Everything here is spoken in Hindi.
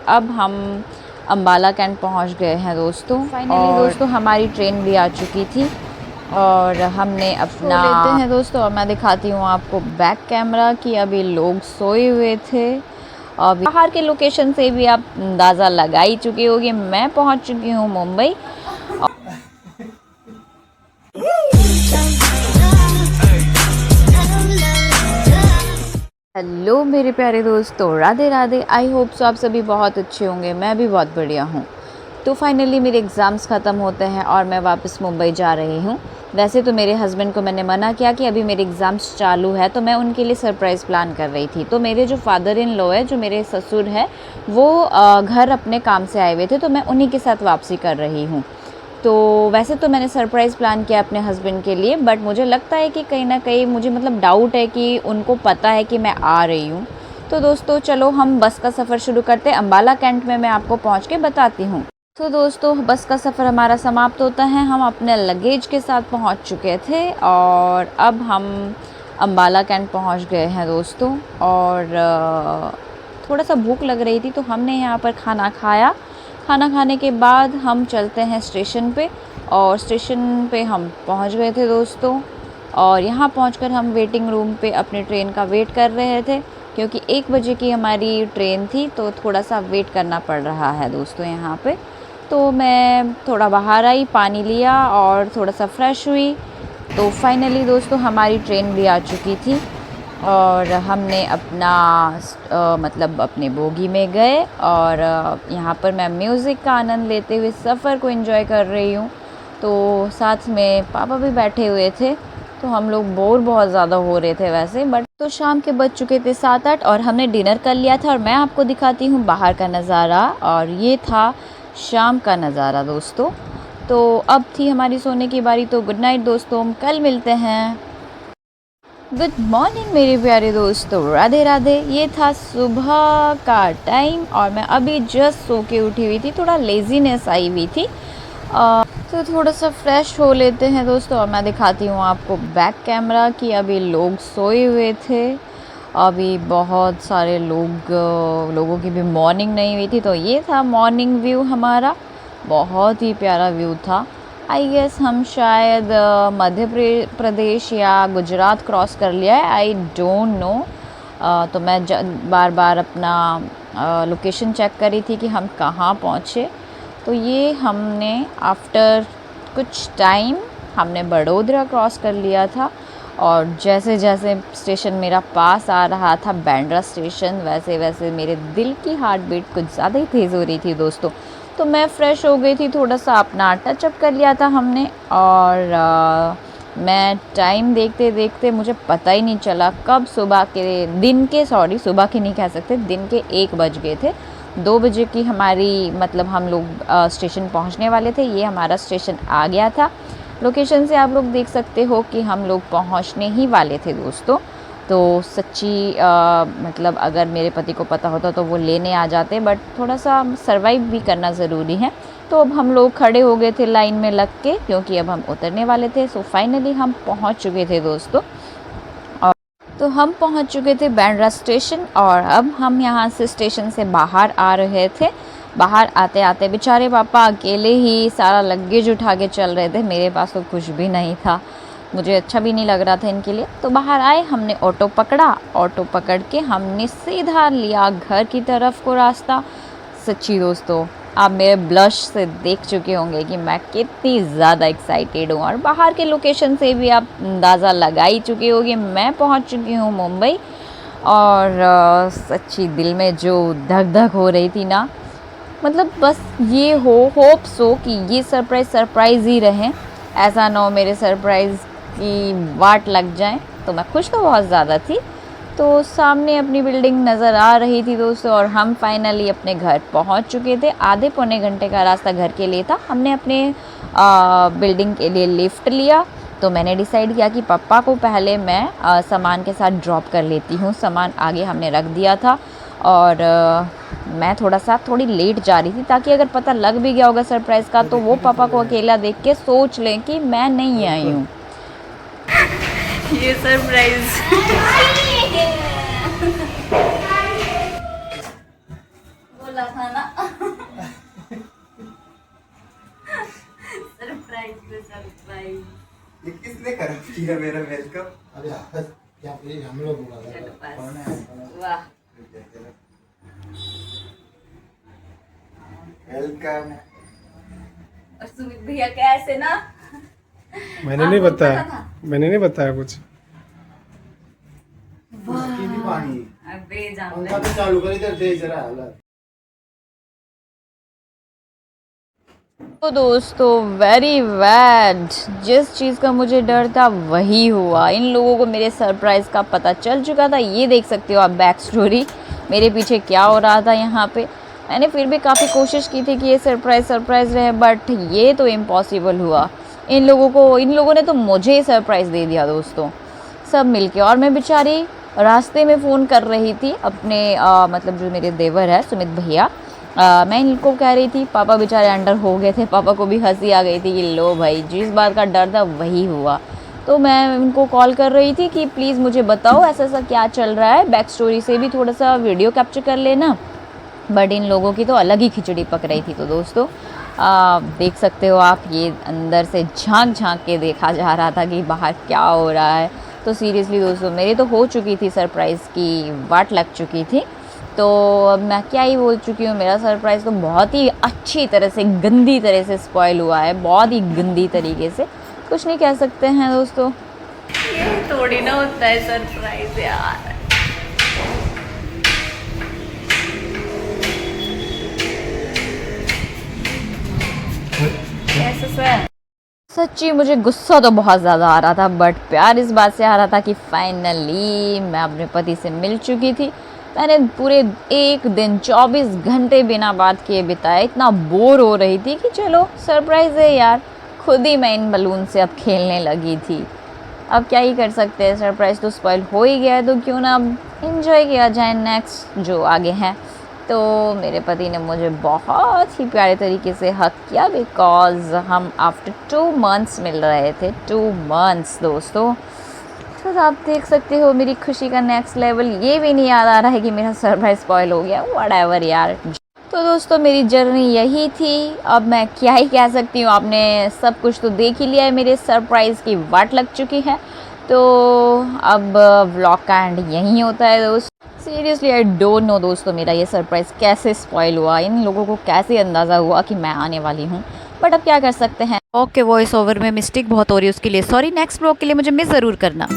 अब हम अम्बाला कैंट पहुंच गए हैं दोस्तों। फाइनली दोस्तों हमारी ट्रेन भी आ चुकी थी और हमने अपना लेते हैं दोस्तों। और मैं दिखाती हूँ आपको बैक कैमरा कि अभी लोग सोए हुए थे। अभी बाहर के लोकेशन से भी आप अंदाज़ा लगा ही चुके होंगे, मैं पहुँच चुकी हूँ मुंबई। हेलो मेरे प्यारे दोस्तों, Radhe Radhe. I hope so आप सभी बहुत अच्छे होंगे, मैं भी बहुत बढ़िया हूँ। तो फाइनली मेरे एग्ज़ाम्स ख़त्म होते हैं और मैं वापस मुंबई जा रही हूँ। वैसे तो मेरे हस्बैंड को मैंने मना किया कि अभी मेरे एग्ज़ाम्स चालू है, तो मैं उनके लिए सरप्राइज़ प्लान कर रही थी। तो मेरे जो फादर इन लॉ है, जो मेरे ससुर है, वो घर अपने काम से आए हुए थे, तो मैं उन्हीं के साथ वापसी कर रही हूँ। तो वैसे तो मैंने सरप्राइज़ प्लान किया अपने हस्बैंड के लिए, बट मुझे लगता है कि कहीं ना कहीं मुझे मतलब डाउट है कि उनको पता है कि मैं आ रही हूँ। तो दोस्तों चलो हम बस का सफ़र शुरू करते हैं। अम्बाला कैंट में मैं आपको पहुँच के बताती हूँ। तो दोस्तों बस का सफ़र हमारा समाप्त होता है। हम अपने लगेज के साथ पहुँच चुके थे और अब हम अम्बाला कैंट पहुँच गए हैं दोस्तों। और थोड़ा सा भूख लग रही थी तो हमने यहाँ पर खाना खाया। खाना खाने के बाद हम चलते हैं स्टेशन पे और स्टेशन पे हम पहुंच गए थे दोस्तों। और यहाँ पहुंचकर हम वेटिंग रूम पे अपनी ट्रेन का वेट कर रहे थे, क्योंकि 1 बजे की हमारी ट्रेन थी, तो थोड़ा सा वेट करना पड़ रहा है दोस्तों यहाँ पे। तो मैं थोड़ा बाहर आई, पानी लिया और थोड़ा सा फ्रेश हुई। तो फाइनली दोस्तों हमारी ट्रेन भी आ चुकी थी और हमने अपना मतलब अपने बोगी में गए और यहाँ पर मैं म्यूज़िक का आनंद लेते हुए सफ़र को एंजॉय कर रही हूँ। तो साथ में पापा भी बैठे हुए थे, तो हम लोग बोर बहुत ज़्यादा हो रहे थे वैसे। बट तो शाम के बज चुके थे 7-8 और हमने डिनर कर लिया था। और मैं आपको दिखाती हूँ बाहर का नज़ारा, और ये था शाम का नज़ारा दोस्तों। तो अब थी हमारी सोने की बारी। तो गुड नाइट दोस्तों, हम कल मिलते हैं। गुड मॉर्निंग मेरे प्यारे दोस्तों, राधे राधे। ये था सुबह का टाइम और मैं अभी जस्ट सो के उठी हुई थी, थोड़ा लेज़ीनेस आई हुई थी। तो थोड़ा सा फ्रेश हो लेते हैं दोस्तों। और मैं दिखाती हूँ आपको बैक कैमरा कि अभी लोग सोए हुए थे। अभी बहुत सारे लोगों की भी मॉर्निंग नहीं हुई थी। तो ये था मॉर्निंग व्यू हमारा, बहुत ही प्यारा व्यू था। आई गेस हम शायद मध्य प्रदेश या गुजरात क्रॉस कर लिया है, आई डोंट नो। तो मैं बार बार अपना लोकेशन चेक कर रही थी कि हम कहाँ पहुँचे। तो ये हमने आफ्टर कुछ टाइम हमने बड़ोदरा क्रॉस कर लिया था। और जैसे जैसे स्टेशन मेरा पास आ रहा था, बांद्रा स्टेशन, वैसे वैसे मेरे दिल की हार्ट बीट कुछ ज़्यादा ही तेज़ हो रही थी दोस्तों। तो मैं फ़्रेश हो गई थी, थोड़ा सा अपना टचअप कर लिया था हमने। और मैं टाइम देखते देखते मुझे पता ही नहीं चला कब सुबह के नहीं कह सकते, दिन के 1 बज गए थे। 2 बजे की हमारी मतलब हम लोग स्टेशन पहुंचने वाले थे। ये हमारा स्टेशन आ गया था। लोकेशन से आप लोग देख सकते हो कि हम लोग पहुंचने ही वाले थे दोस्तों। तो सच्ची मतलब अगर मेरे पति को पता होता तो वो लेने आ जाते, बट थोड़ा सा सरवाइव भी करना ज़रूरी है। तो अब हम लोग खड़े हो गए थे लाइन में लग के, क्योंकि अब हम उतरने वाले थे। सो फाइनली हम पहुंच चुके थे दोस्तों। और तो हम पहुंच चुके थे बांद्रा स्टेशन और अब हम यहाँ से स्टेशन से बाहर आ रहे थे। बाहर आते आते बेचारे पापा अकेले ही सारा लगेज उठा के चल रहे थे। मेरे पास तो कुछ भी नहीं था, मुझे अच्छा भी नहीं लग रहा था इनके लिए। तो बाहर आए, हमने ऑटो पकड़ा। ऑटो पकड़ के हमने सीधा लिया घर की तरफ को रास्ता। सच्ची दोस्तों आप मेरे ब्लश से देख चुके होंगे कि मैं कितनी ज़्यादा एक्साइटेड हूँ। और बाहर के लोकेशन से भी आप अंदाज़ा लगा ही चुके होंगे, मैं पहुँच चुकी हूँ मुंबई। और सच्ची दिल में जो धक धक हो रही थी ना, मतलब बस ये होप सो कि ये सरप्राइज़ ही रहे, ऐसा ना हो मेरे सरप्राइज़ की वाट लग जाए। तो मैं खुश तो बहुत ज़्यादा थी। तो सामने अपनी बिल्डिंग नज़र आ रही थी दोस्तों और हम फाइनली अपने घर पहुंच चुके थे। आधे पौने घंटे का रास्ता घर के लिए था। हमने अपने बिल्डिंग के लिए लिफ्ट लिया। तो मैंने डिसाइड किया कि पापा को पहले मैं सामान के साथ ड्रॉप कर लेती हूँ। सामान आगे हमने रख दिया था और मैं थोड़ी लेट जा रही थी, ताकि अगर पता लग भी गया होगा सरप्राइज़ का तो वो पापा को अकेला देख के सोच लें कि मैं नहीं आई हूँ। ये सरप्राइज़ बोला था ना ना। सरप्राइज पे सरप्राइज। ये किसने कर किया मेरा वेलकम? अरे क्या प्लीज हम लोग बोला चलो था। बस। वाह वेलकम। और सुमित भैया कैसे ना, मैंने नहीं आपको बताया, पता था? मैंने नहीं बताया कुछ। उसकी भी पानी अबे जान पंखा तो चालू कर, इधर दे जरा हालत। तो दोस्तों वेरी बैड, जिस चीज़ का मुझे डर था वही हुआ। इन लोगों को मेरे सरप्राइज़ का पता चल चुका था। ये देख सकते हो आप बैक स्टोरी, मेरे पीछे क्या हो रहा था यहाँ पे। मैंने फिर भी काफ़ी कोशिश की थी कि ये सरप्राइज़ रहे, बट ये तो इम्पॉसिबल हुआ। इन लोगों ने तो मुझे ही सरप्राइज़ दे दिया दोस्तों, सब मिलके। और मैं बेचारी रास्ते में फ़ोन कर रही थी अपने मतलब जो मेरे देवर है सुमित भैया, मैं इनको कह रही थी, पापा बेचारे अंडर हो गए थे। पापा को भी हंसी आ गई थी कि लो भाई जिस बात का डर था वही हुआ। तो मैं उनको कॉल कर रही थी कि प्लीज़ मुझे बताओ ऐसा ऐसा क्या चल रहा है, बैक स्टोरी से भी थोड़ा सा वीडियो कैप्चर कर लेना। बट इन लोगों की तो अलग ही खिचड़ी पक रही थी। तो दोस्तों देख सकते हो आप, ये अंदर से झांक झांक के देखा जा रहा था कि बाहर क्या हो रहा है। तो सीरियसली दोस्तों मेरी तो हो चुकी थी, सरप्राइज़ की वाट लग चुकी थी। तो अब मैं क्या ही बोल चुकी हूँ, मेरा सरप्राइज़ तो बहुत ही अच्छी तरह से, गंदी तरह से स्पॉइल हुआ है, बहुत ही गंदी तरीके से। कुछ नहीं कह सकते हैं दोस्तों, ये थोड़ी ना होता है सरप्राइज़ यार। सच्ची मुझे गुस्सा तो बहुत ज़्यादा आ रहा था, बट प्यार इस बात से आ रहा था कि फाइनली मैं अपने पति से मिल चुकी थी। मैंने पूरे एक दिन 24 घंटे बिना बात किए बिताए, इतना बोर हो रही थी कि चलो सरप्राइज़ है यार। खुद ही मैं इन बलून से अब खेलने लगी थी। अब क्या ही कर सकते हैं, सरप्राइज़ तो स्पॉइल हो ही गया है, तो क्यों ना अब इन्जॉय किया जाए नेक्स्ट जो आगे हैं। तो मेरे पति ने मुझे बहुत ही प्यारे तरीके से हक किया, बिकॉज़ हम आफ्टर 2 मंथ्स मिल रहे थे, 2 मंथ्स दोस्तों। तो आप देख सकते हो मेरी खुशी का नेक्स्ट लेवल। ये भी नहीं याद आ रहा है कि मेरा सरप्राइज़ स्पॉइल हो गया, व्हाटएवर यार। तो दोस्तों मेरी जर्नी यही थी, अब मैं क्या ही कह सकती हूँ, आपने सब कुछ तो देख ही लिया है, मेरे सरप्राइज़ की वाट लग चुकी है। तो अब व्लॉग का एंड यहीं होता है दोस्त। सीरियसली आई डोंट नो दोस्तों मेरा ये सरप्राइज़ कैसे स्पॉइल हुआ, इन लोगों को कैसे अंदाज़ा हुआ कि मैं आने वाली हूँ, बट अब क्या कर सकते हैं। ओके, वॉइस ओवर में मिस्टेक बहुत हो रही है, उसके लिए सॉरी। नेक्स्ट ब्लॉग के लिए मुझे मिस ज़रूर करना।